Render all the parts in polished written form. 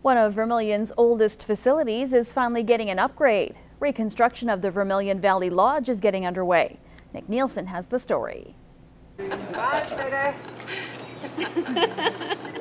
One of Vermilion's oldest facilities is finally getting an upgrade. Reconstruction of the Vermilion Valley Lodge is getting underway. Nick Nielsen has the story.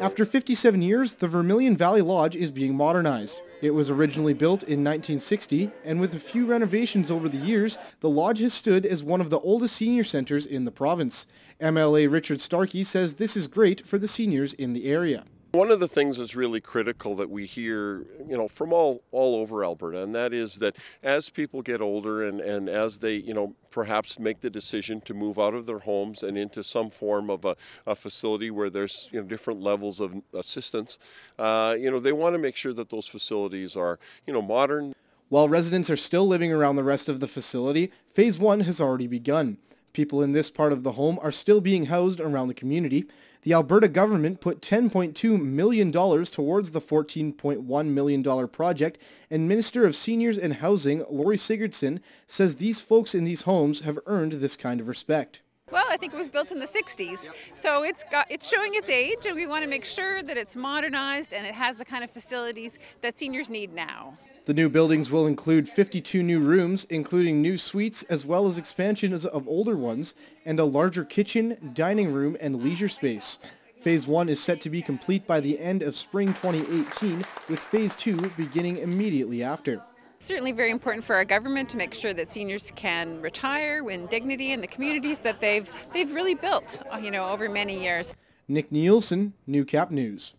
After 57 years, the Vermilion Valley Lodge is being modernized. It was originally built in 1960, and with a few renovations over the years, the lodge has stood as one of the oldest senior centers in the province. MLA Richard Starkey says this is great for the seniors in the area. One of the things that's really critical that we hear, from all over Alberta, and that is that as people get older and as they, perhaps make the decision to move out of their homes and into some form of a facility where there's, different levels of assistance, they want to make sure that those facilities are, modern. While residents are still living around the rest of the facility, Phase 1 has already begun. People in this part of the home are still being housed around the community. The Alberta government put $10.2 million towards the $14.1 million project, and Minister of Seniors and Housing, Lori Sigurdsson, says these folks in these homes have earned this kind of respect. Well, I think it was built in the 60s, so it's showing its age, and we want to make sure that it's modernized and it has the kind of facilities that seniors need now. The new buildings will include 52 new rooms, including new suites as well as expansions of older ones, and a larger kitchen, dining room, and leisure space. Phase 1 is set to be complete by the end of spring 2018, with Phase 2 beginning immediately after. It's certainly very important for our government to make sure that seniors can retire with dignity in the communities that they've really built, over many years. Nick Nielsen, Newcap News.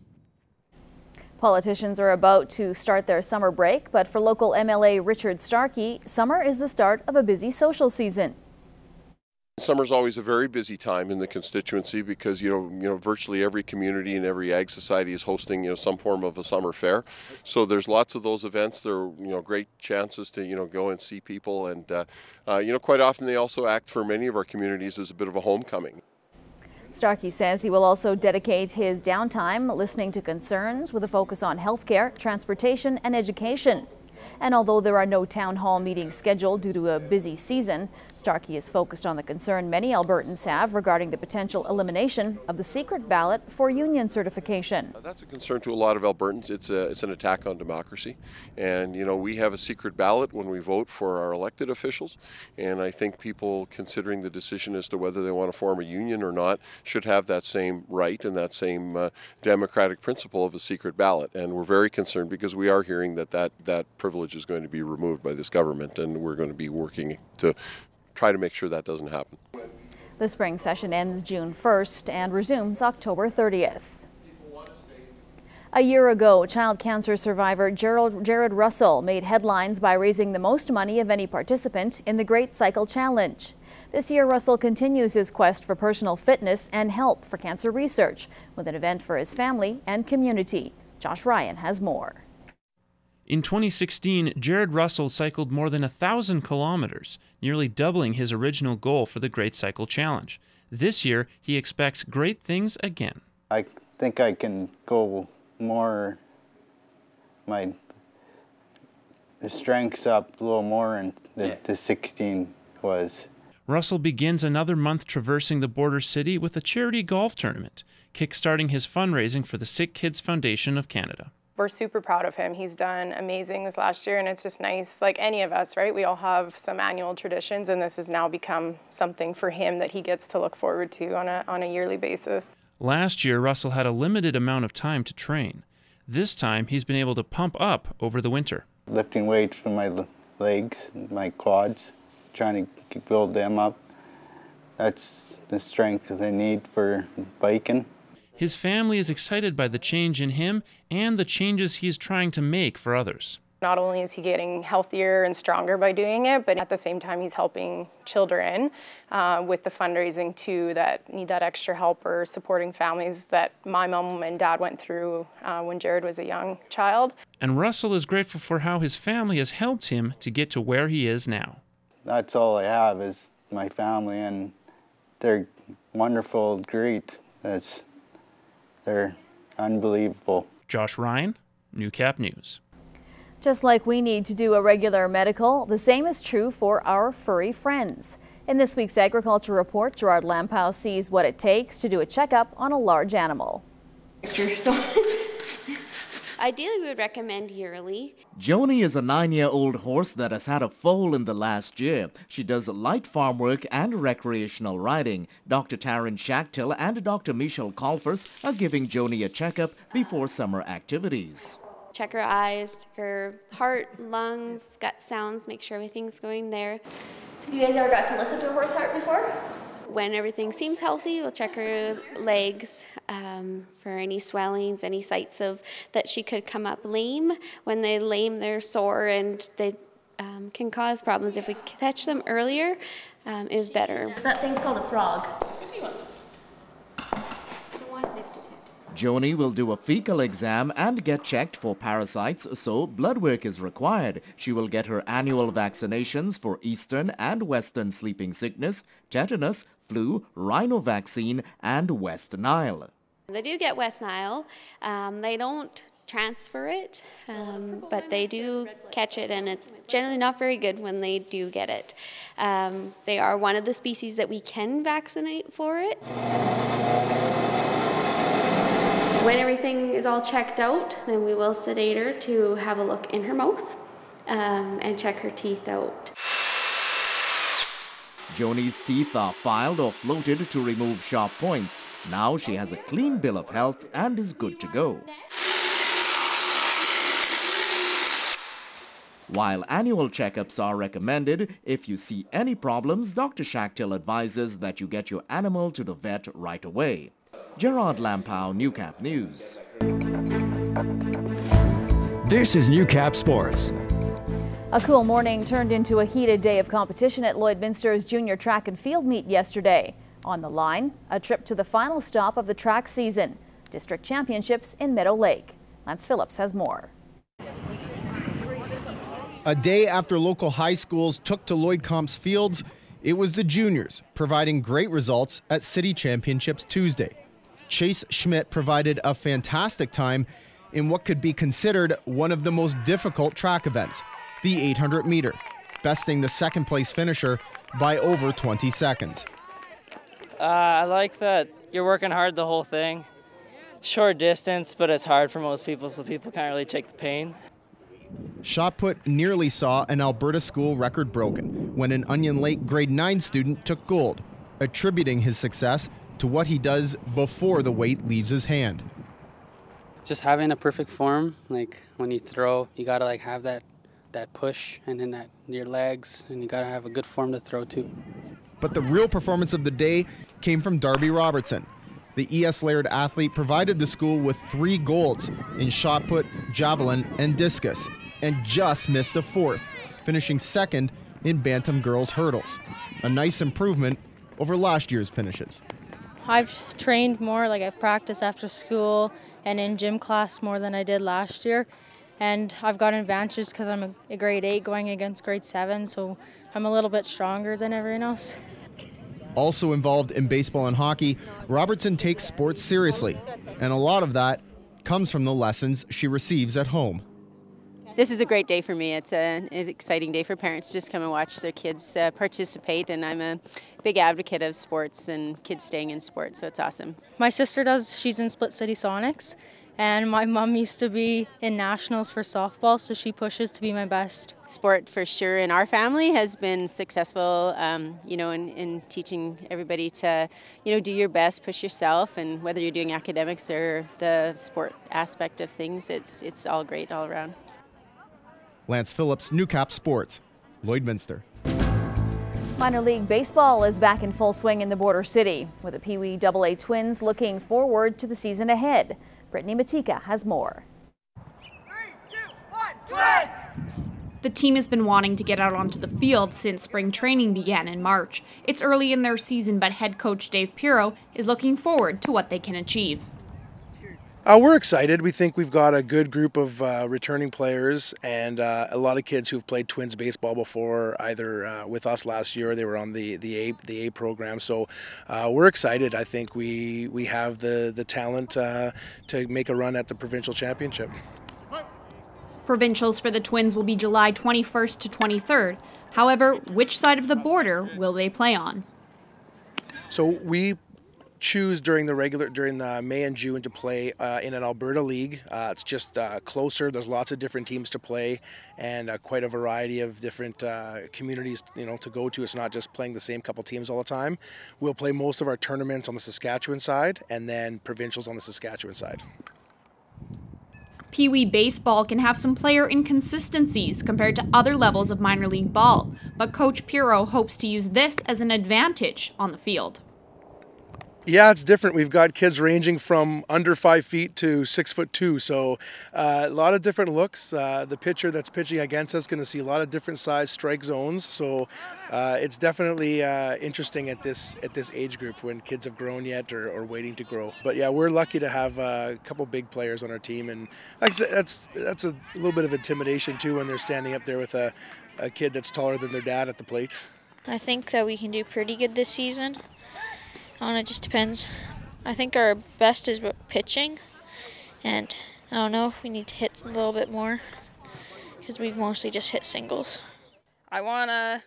Politicians are about to start their summer break, but for local MLA Richard Starkey, summer is the start of a busy social season. Summer's always a very busy time in the constituency because virtually every community and every ag society is hosting some form of a summer fair. So there's lots of those events. There are great chances to go and see people, and quite often they also act for many of our communities as a bit of a homecoming. Starkey says he will also dedicate his downtime listening to concerns with a focus on healthcare, transportation, and education. And although there are no town hall meetings scheduled due to a busy season, Starkey is focused on the concern many Albertans have regarding the potential elimination of the secret ballot for union certification. That's a concern to a lot of Albertans. It's an attack on democracy. And, we have a secret ballot when we vote for our elected officials. And I think people considering the decision as to whether they want to form a union or not should have that same right and that same democratic principle of a secret ballot. And we're very concerned because we are hearing that privilege is going to be removed by this government, and we're going to be working to try to make sure that doesn't happen. The spring session ends June 1st and resumes October 30th. A year ago, child cancer survivor Jared Russell made headlines by raising the most money of any participant in the Great Cycle Challenge. This year, Russell continues his quest for personal fitness and help for cancer research with an event for his family and community. Josh Ryan has more. In 2016, Jared Russell cycled more than 1,000 kilometers, nearly doubling his original goal for the Great Cycle Challenge. This year, he expects great things again. I think I can go more, the strength's up a little more than the 16 was. Russell begins another month traversing the border city with a charity golf tournament, kickstarting his fundraising for the Sick Kids Foundation of Canada. We're super proud of him. He's done amazing this last year, and it's just nice, like any of us, right? We all have some annual traditions, and this has now become something for him that he gets to look forward to on a yearly basis. Last year, Russell had a limited amount of time to train. This time, he's been able to pump up over the winter. Lifting weights for my legs, my quads, trying to build them up. That's the strength that I need for biking. His family is excited by the change in him and the changes he's trying to make for others. Not only is he getting healthier and stronger by doing it, but at the same time he's helping children with the fundraising too that need that extra help, or supporting families that my mom and dad went through when Jared was a young child. And Russell is grateful for how his family has helped him to get to where he is now. That's all I have is my family, and they're wonderful, great. They're unbelievable. Josh Ryan, Newcap News. Just like we need to do a regular medical, the same is true for our furry friends. In this week's Agriculture Report, Gerard Lampow sees what it takes to do a checkup on a large animal. Ideally, we would recommend yearly. Joni is a 9-year-old horse that has had a foal in the last year. She does light farm work and recreational riding. Dr. Taryn Schachtel and Dr. Michelle Colfers are giving Joni a checkup before summer activities. Check her eyes, check her heart, lungs, gut sounds, make sure everything's going there. Have you guys ever got to listen to a horse heart before? When everything seems healthy, we'll check her legs for any swellings, any sites of that she could come up lame. When they're lame, they're sore and they can cause problems. If we catch them earlier, is better. That thing's called a frog. Joni will do a fecal exam and get checked for parasites, so blood work is required. She will get her annual vaccinations for Eastern and Western sleeping sickness, tetanus, flu, rhino vaccine, and West Nile. They do get West Nile. They don't transfer it, but they do catch it, and it's generally not very good when they do get it. They are one of the species that we can vaccinate for it. When everything is all checked out, then we will sedate her to have a look in her mouth and check her teeth out. Joni's teeth are filed or floated to remove sharp points. Now she has a clean bill of health and is good to go. While annual checkups are recommended, if you see any problems, Dr. Schachtel advises that you get your animal to the vet right away. Gerard Lampow, Newcap News. This is Newcap Sports. A cool morning turned into a heated day of competition at Lloydminster's junior track and field meet yesterday. On the line, a trip to the final stop of the track season, district championships in Meadow Lake. Lance Phillips has more. A day after local high schools took to Lloyd Comp's fields, it was the juniors providing great results at City Championships Tuesday. Chase Schmidt provided a fantastic time in what could be considered one of the most difficult track events, the 800 meter, besting the second place finisher by over 20 seconds. I like that you're working hard the whole thing. Short distance, but it's hard for most people, so people can't really take the pain. Shot put nearly saw an Alberta school record broken when an Onion Lake grade 9 student took gold, attributing his success to what he does before the weight leaves his hand. Just having a perfect form, like when you throw, you gotta like have that push and then that your legs, and you gotta have a good form to throw too. But the real performance of the day came from Darby Robertson. The ES Laird athlete provided the school with 3 golds in shot put, javelin, and discus, and just missed a 4th, finishing 2nd in Bantam girls hurdles. A nice improvement over last year's finishes. I've trained more, like I've practiced after school and in gym class more than I did last year. And I've got advantages because I'm a grade 8 going against grade 7, so I'm a little bit stronger than everyone else. Also involved in baseball and hockey, Robertson takes sports seriously, and a lot of that comes from the lessons she receives at home. This is a great day for me. It's an exciting day for parents to just come and watch their kids participate, and I'm a big advocate of sports and kids staying in sports, so it's awesome. My sister does, she's in Split City Sonics, and my mom used to be in nationals for softball, so she pushes to be my best. Sport for sure in our family has been successful, in teaching everybody to, do your best, push yourself, and whether you're doing academics or the sport aspect of things, it's all great all around. Lance Phillips, Newcap Sports, Lloydminster. Minor League Baseball is back in full swing in the Border City, with the Pee Wee AA Twins looking forward to the season ahead. Brittany Matika has more. 3, 2, 1, Twins! The team has been wanting to get out onto the field since spring training began in March. It's early in their season, but head coach Dave Pirro is looking forward to what they can achieve. We're excited. We think we've got a good group of returning players and a lot of kids who've played Twins baseball before, either with us last year or they were on the A program. So we're excited. I think we have the talent to make a run at the provincial championship. Provincials for the Twins will be July 21st to 23rd. However, which side of the border will they play on? So we choose during the May and June to play in an Alberta league. It's just closer. There's lots of different teams to play, and quite a variety of different communities, to go to. It's not just playing the same couple teams all the time. We'll play most of our tournaments on the Saskatchewan side, and then provincials on the Saskatchewan side. Pee Wee baseball can have some player inconsistencies compared to other levels of minor league ball, but Coach Pirro hopes to use this as an advantage on the field. Yeah, it's different. We've got kids ranging from under 5 feet to 6'2", so a lot of different looks. The pitcher that's pitching against us is going to see a lot of different size strike zones, so it's definitely interesting at this age group when kids have grown yet or waiting to grow. But yeah, we're lucky to have a couple big players on our team, and that's a little bit of intimidation too when they're standing up there with a kid that's taller than their dad at the plate. I think that we can do pretty good this season. It just depends. I think our best is pitching, and I don't know if we need to hit a little bit more because we've mostly just hit singles. I want to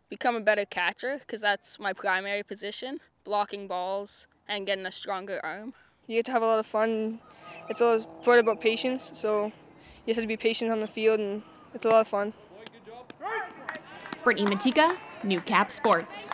become a better catcher because that's my primary position, blocking balls and getting a stronger arm. You get to have a lot of fun. It's always part about patience, so you have to be patient on the field, and it's a lot of fun. Brittany Matika, Newcap Sports.